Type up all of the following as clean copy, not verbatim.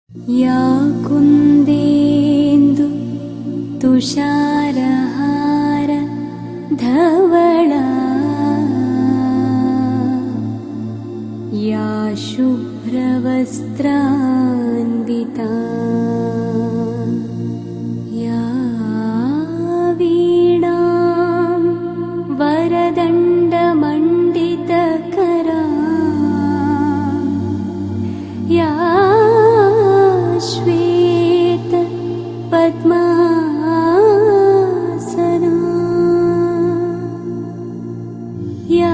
या कुन्देन्दु तुषारहार धवला या शुभ्रवस्त्रान्विता या वीणां वरदण्डमण्डितकरा या श्वेत पद्मासना या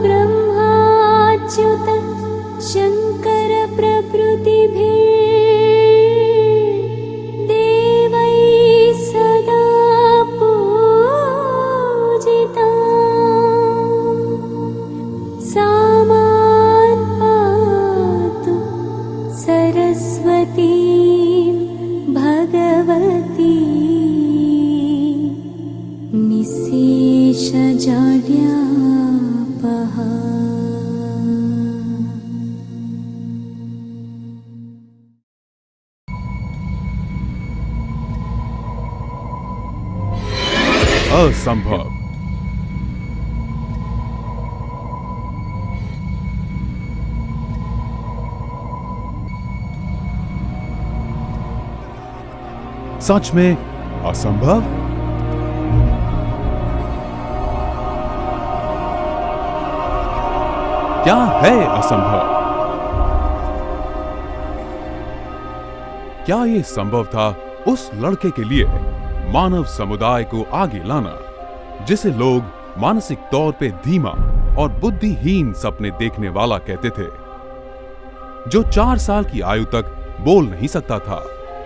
ब्रह्माच्युत शङ्कर प्रभृतिभिः देवैः सदा पूजिता सा मां पातु सरस्वती भगवती निःशेषजाड्यापहा। असंभव। सच में असंभव। क्या है असंभव? क्या यह संभव था उस लड़के के लिए मानव समुदाय को आगे लाना जिसे लोग मानसिक तौर पे धीमा और बुद्धिहीन सपने देखने वाला कहते थे, जो 4 साल की आयु तक बोल नहीं सकता था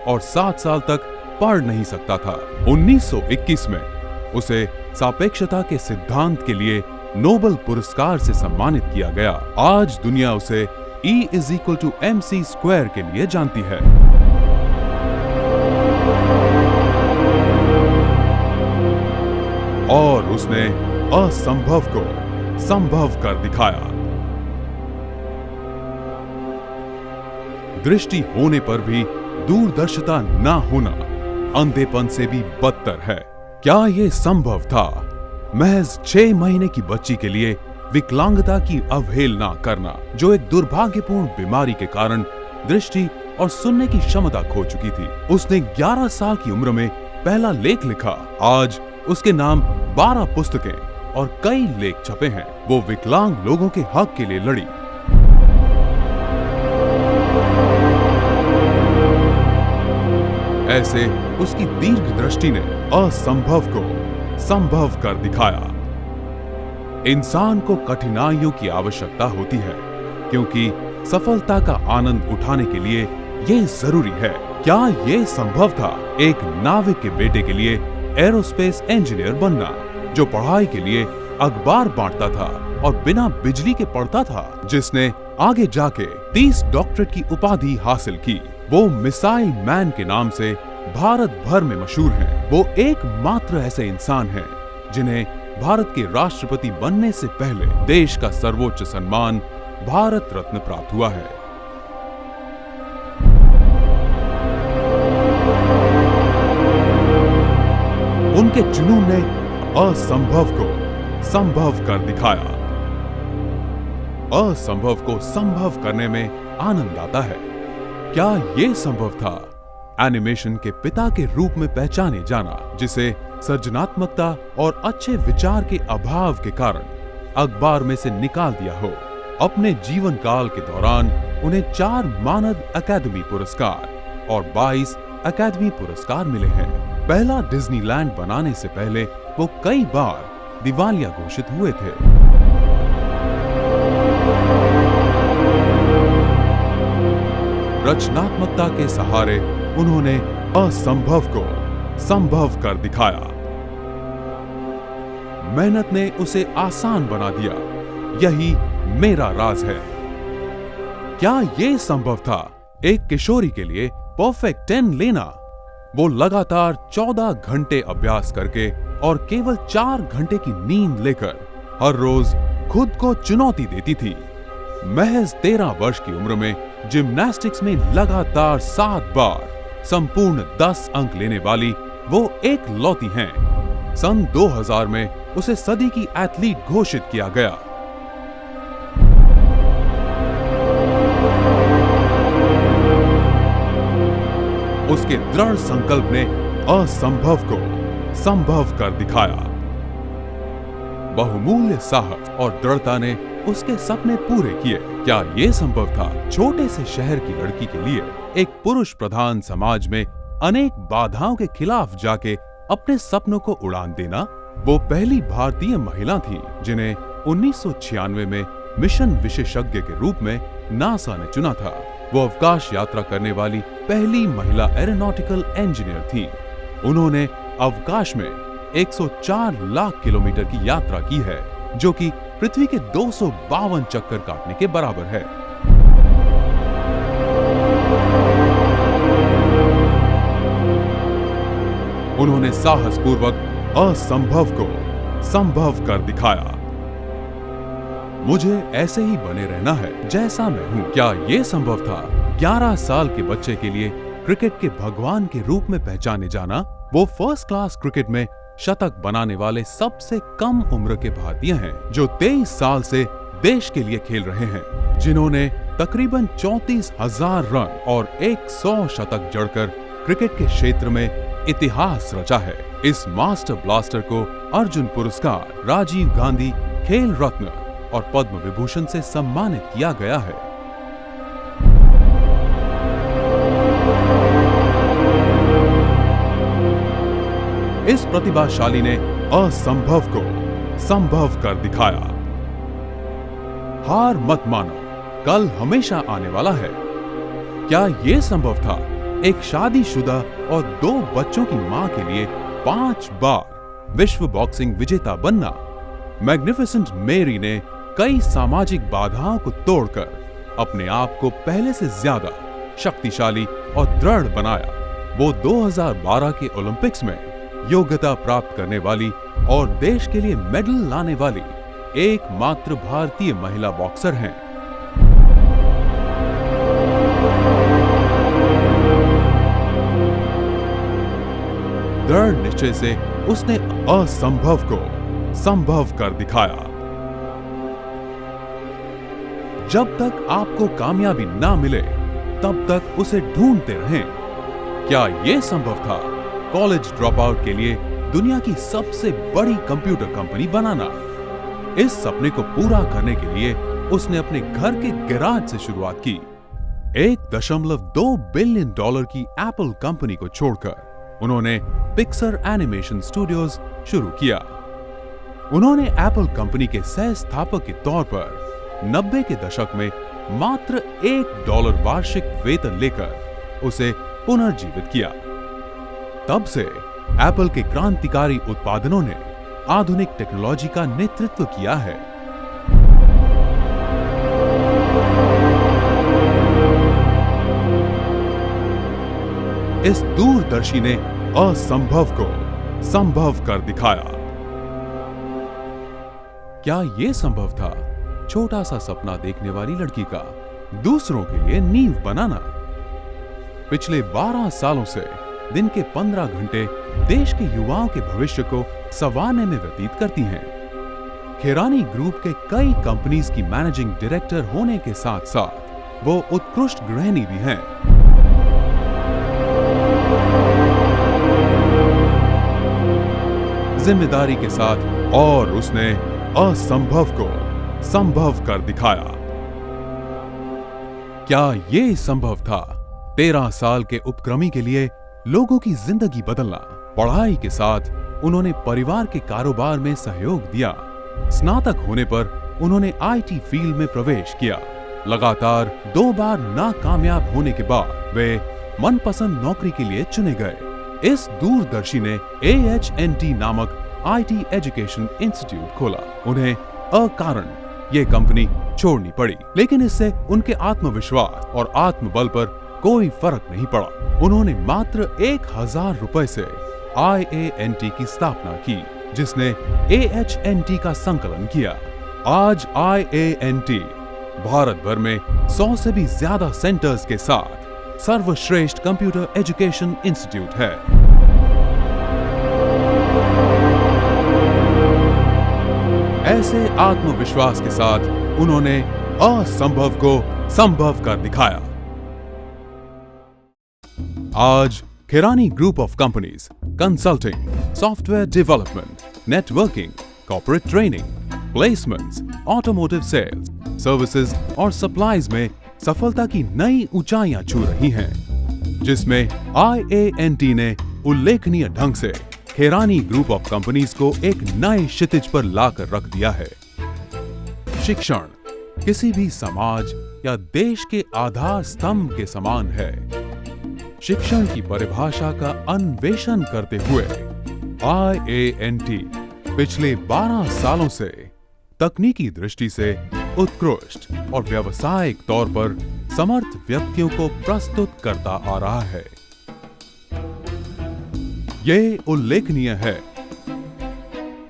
और 7 साल तक पढ़ नहीं सकता था। 1921 में उसे सापेक्षता के सिद्धांत के लिए नोबेल पुरस्कार से सम्मानित किया गया। आज दुनिया उसे E=mc² के लिए जानती है। और उसने असंभव को संभव कर दिखाया। दृष्टि होने पर भी दूरदर्शिता ना होना अंधेपन से भी बदतर है। क्या यह संभव था महज 6 महीने की बच्ची के लिए विकलांगता की अवहेलना करना, जो एक दुर्भाग्यपूर्ण बीमारी के कारण दृष्टि और सुनने की क्षमता खो चुकी थी। उसने 11 साल की उम्र में पहला लेख लिखा। आज उसके नाम 12 पुस्तकें और कई लेख छपे हैं। वो विकलांग लोगों के हक के लिए लड़ी। ऐसे उसकी दीर्घ दृष्टि ने असंभव को संभव कर दिखाया। इंसान को कठिनाइयों की आवश्यकता होती है क्योंकि सफलता का आनंद उठाने के लिए यह जरूरी है। क्या यह संभव था एक नाविक के बेटे के लिए एरोस्पेस इंजीनियर बनना, जो पढ़ाई के लिए अखबार बांटता था और बिना बिजली के पढ़ता था, जिसने आगे जाके 30 डॉक्टरेट की उपाधि हासिल की। वो मिसाइल मैन के नाम से भारत भर में मशहूर हैं। वो एकमात्र ऐसे इंसान हैं जिन्हें भारत के राष्ट्रपति बनने से पहले देश का सर्वोच्च सम्मान भारत रत्न प्राप्त हुआ है। उनके जुनून ने असंभव को संभव कर दिखाया। असंभव को संभव करने में आनंद आता है। क्या यह संभव था एनिमेशन के पिता के रूप में पहचाने जाना, जिसे सृजनात्मकता और अच्छे विचार के अभाव के कारण अखबार में से निकाल दिया हो? अपने जीवन काल के दौरान उन्हें 4 मानद अकादमी पुरस्कार और 22 अकादमी पुरस्कार मिले हैं। पहला डिज्नीलैंड बनाने से पहले वो कई बार दिवालिया घोषित हुए थे। रचनात्मकता के सहारे उन्होंने असंभव को संभव कर दिखाया। मेहनत ने उसे आसान बना दिया। यही मेरा राज है। क्या यह संभव था एक किशोरी के लिए परफेक्ट 10 लेना? वो लगातार 14 घंटे अभ्यास करके और केवल 4 घंटे की नींद लेकर हर रोज खुद को चुनौती देती थी। महज 13 वर्ष की उम्र में जिम्नास्टिक्स में लगातार 7 बार संपूर्ण 10 अंक लेने वाली वो एक लौती हैं। सन 2000 में उसे सदी की एथलीट घोषित किया गया। उसके दृढ़ संकल्प ने असंभव को संभव कर दिखाया। बहुमूल्य साहस और दृढ़ता ने उसके सपने पूरे किए। क्या ये संभव था छोटे से शहर की लड़की के लिए एक पुरुष प्रधान समाज में अनेक बाधाओं के खिलाफ जाके अपने सपनों को उड़ान देना? वो पहली भारतीय महिला थी जिन्हें 1996 में मिशन विशेषज्ञ के रूप में नासा ने चुना था। वो अवकाश यात्रा करने वाली पहली महिला एरोनॉटिकल इंजीनियर थी। उन्होंने अवकाश में 104 लाख किलोमीटर की यात्रा की है, जो कि पृथ्वी के 252 चक्कर काटने के बराबर है। उन्होंने साहसपूर्वक असंभव को संभव कर दिखाया। मुझे ऐसे ही बने रहना है जैसा मैं हूं। क्या ये संभव था 11 साल के बच्चे के लिए क्रिकेट के भगवान के रूप में पहचाने जाना? वो फर्स्ट क्लास क्रिकेट में शतक बनाने वाले सबसे कम उम्र के भारतीय हैं, जो 23 साल से देश के लिए खेल रहे हैं, जिन्होंने तकरीबन 34,000 रन और 100 शतक जड़कर क्रिकेट के क्षेत्र में इतिहास रचा है। इस मास्टर ब्लास्टर को अर्जुन पुरस्कार, राजीव गांधी खेल रत्न और पद्म विभूषण से सम्मानित किया गया है। इस प्रतिभाशाली ने असंभव को संभव कर दिखाया। हार मत मानो, कल हमेशा आने वाला है। क्या यह संभव था एक शादीशुदा और 2 बच्चों की मां के लिए 5 बार विश्व बॉक्सिंग विजेता बनना? मैग्निफिसेंट मेरी ने कई सामाजिक बाधाओं को तोड़कर अपने आप को पहले से ज्यादा शक्तिशाली और दृढ़ बनाया। वो 2012 के ओलंपिक्स में योग्यता प्राप्त करने वाली और देश के लिए मेडल लाने वाली एकमात्र भारतीय महिला बॉक्सर हैं। दृढ़ निश्चय से उसने असंभव को संभव कर दिखाया। जब तक आपको कामयाबी ना मिले तब तक उसे ढूंढते रहें। क्या यह संभव था कॉलेज ड्रॉप आउट के लिए दुनिया की सबसे बड़ी कंप्यूटर कंपनी बनाना? इस सपने को पूरा करने के लिए उसने अपने घर के गैराज से शुरुआत की। $1.2 बिलियन की एप्पल कंपनी को छोड़कर उन्होंने पिक्सर एनिमेशन स्टूडियोज शुरू किया। उन्होंने एप्पल कंपनी के सह स्थापक के तौर पर 90 के दशक में मात्र $1 वार्षिक वेतन लेकर उसे पुनर्जीवित किया। तब से एप्पल के क्रांतिकारी उत्पादनों ने आधुनिक टेक्नोलॉजी का नेतृत्व किया है। इस दूरदर्शी ने असंभव को संभव कर दिखाया। क्या यह संभव था छोटा सा सपना देखने वाली लड़की का दूसरों के लिए नींव बनाना? पिछले 12 सालों से दिन के 15 घंटे देश के युवाओं के भविष्य को संवारने में व्यतीत करती हैं। खेरानी ग्रुप के कई कंपनीज की मैनेजिंग डायरेक्टर होने के साथ साथ वो उत्कृष्ट गृहिणी भी हैं। जिम्मेदारी के साथ और उसने असंभव को संभव कर दिखाया। क्या ये संभव था 13 साल के उपक्रमी के लिए लोगों की जिंदगी बदलना? पढ़ाई के साथ उन्होंने परिवार के कारोबार में सहयोग दिया। स्नातक होने पर उन्होंने आईटी फील्ड में प्रवेश किया। लगातार 2 बार नाकामयाब होने के बाद वे मनपसंद नौकरी के लिए चुने गए। इस दूरदर्शी ने AHNT नामक आईटी एजुकेशन इंस्टीट्यूट खोला। उन्हें अकारण ये कंपनी छोड़नी पड़ी, लेकिन इससे उनके आत्मविश्वास और आत्मबल पर कोई फर्क नहीं पड़ा। उन्होंने मात्र 1000 रुपए से IANT की स्थापना की, जिसने AHNT का संकलन किया। आज IANT भारत भर में 100 से भी ज्यादा सेंटर्स के साथ सर्वश्रेष्ठ कंप्यूटर एजुकेशन इंस्टीट्यूट है। ऐसे आत्मविश्वास के साथ उन्होंने असंभव को संभव कर दिखाया। आज Khairani group of companies consulting, software development, networking, corporate training, placements, automotive sales, services और सप्लाईज में सफलता की नई ऊंचाइयां छू रही हैं, जिसमें IANT ने उल्लेखनीय ढंग से खैरानी ग्रुप ऑफ कंपनीज को एक नए क्षितिज पर लाकर रख दिया है। शिक्षण किसी भी समाज या देश के आधार स्तंभ के समान है। शिक्षण की परिभाषा का अन्वेषण करते हुए IANT पिछले 12 सालों से तकनीकी दृष्टि से उत्कृष्ट और व्यावसायिक तौर पर समर्थ व्यक्तियों को प्रस्तुत करता आ रहा है। ये उल्लेखनीय है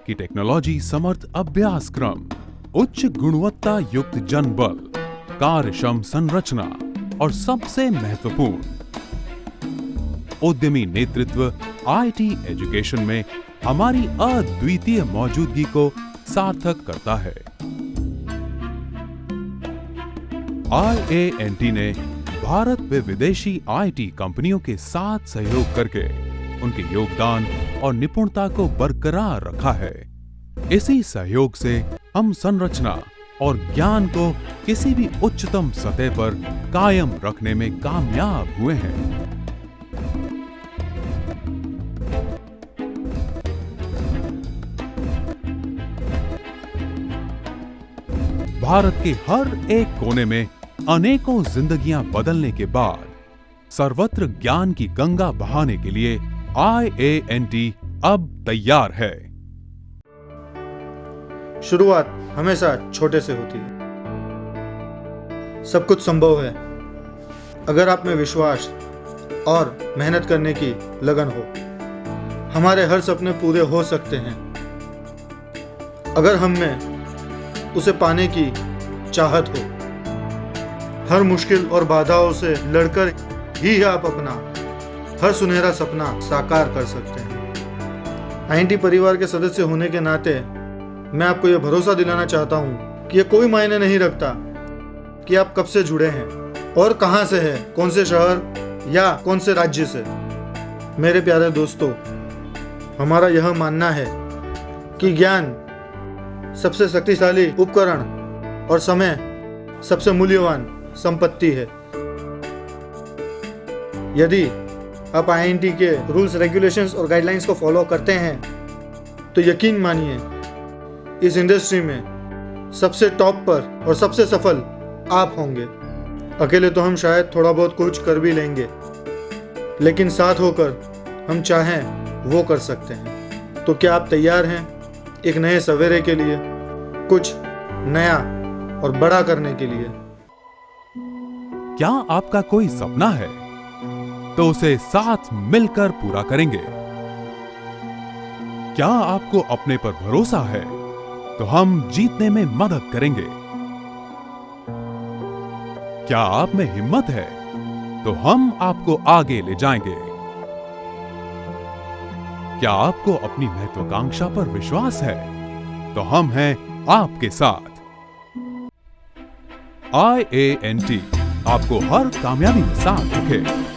कि टेक्नोलॉजी समर्थ अभ्यासक्रम, उच्च गुणवत्ता युक्त जनबल, कार्यक्षम संरचना और सबसे महत्वपूर्ण उद्यमी नेतृत्व IT एजुकेशन में हमारी अद्वितीय मौजूदगी को सार्थक करता है। IANT ने भारत में विदेशी IT कंपनियों के साथ सहयोग करके उनके योगदान और निपुणता को बरकरार रखा है। इसी सहयोग से हम संरचना और ज्ञान को किसी भी उच्चतम सतह पर कायम रखने में कामयाब हुए हैं। भारत के हर एक कोने में अनेकों जिंदगियां बदलने के बाद सर्वत्र ज्ञान की गंगा बहाने के लिए IANT अब तैयार है। शुरुआत हमेशा छोटे से होती है। सब कुछ संभव है अगर आप में विश्वास और मेहनत करने की लगन हो। हमारे हर सपने पूरे हो सकते हैं अगर हम में उसे पाने की चाहत हो। हर मुश्किल और बाधाओं से लड़कर ही आप अपना हर सुनहरा सपना साकार कर सकते हैं। IANT परिवार के सदस्य होने के नाते मैं आपको यह भरोसा दिलाना चाहता हूं कि यह कोई मायने नहीं रखता कि आप कब से जुड़े हैं और कहां से हैं, कौन से शहर या कौन से राज्य से। मेरे प्यारे दोस्तों, हमारा यह मानना है कि ज्ञान सबसे शक्तिशाली उपकरण और समय सबसे मूल्यवान संपत्ति है। यदि आप IANT के रूल्स, रेगुलेशंस और गाइडलाइंस को फॉलो करते हैं तो यकीन मानिए इस इंडस्ट्री में सबसे टॉप पर और सबसे सफल आप होंगे। अकेले तो हम शायद थोड़ा बहुत कुछ कर भी लेंगे, लेकिन साथ होकर हम चाहें वो कर सकते हैं। तो क्या आप तैयार हैं एक नए सवेरे के लिए, कुछ नया और बड़ा करने के लिए? क्या आपका कोई सपना है तो उसे साथ मिलकर पूरा करेंगे? क्या आपको अपने पर भरोसा है तो हम जीतने में मदद करेंगे? क्या आप में हिम्मत है तो हम आपको आगे ले जाएंगे? क्या आपको अपनी महत्वाकांक्षा पर विश्वास है तो हम हैं आपके साथ। IANT आपको हर कामयाबी में साथ रखे।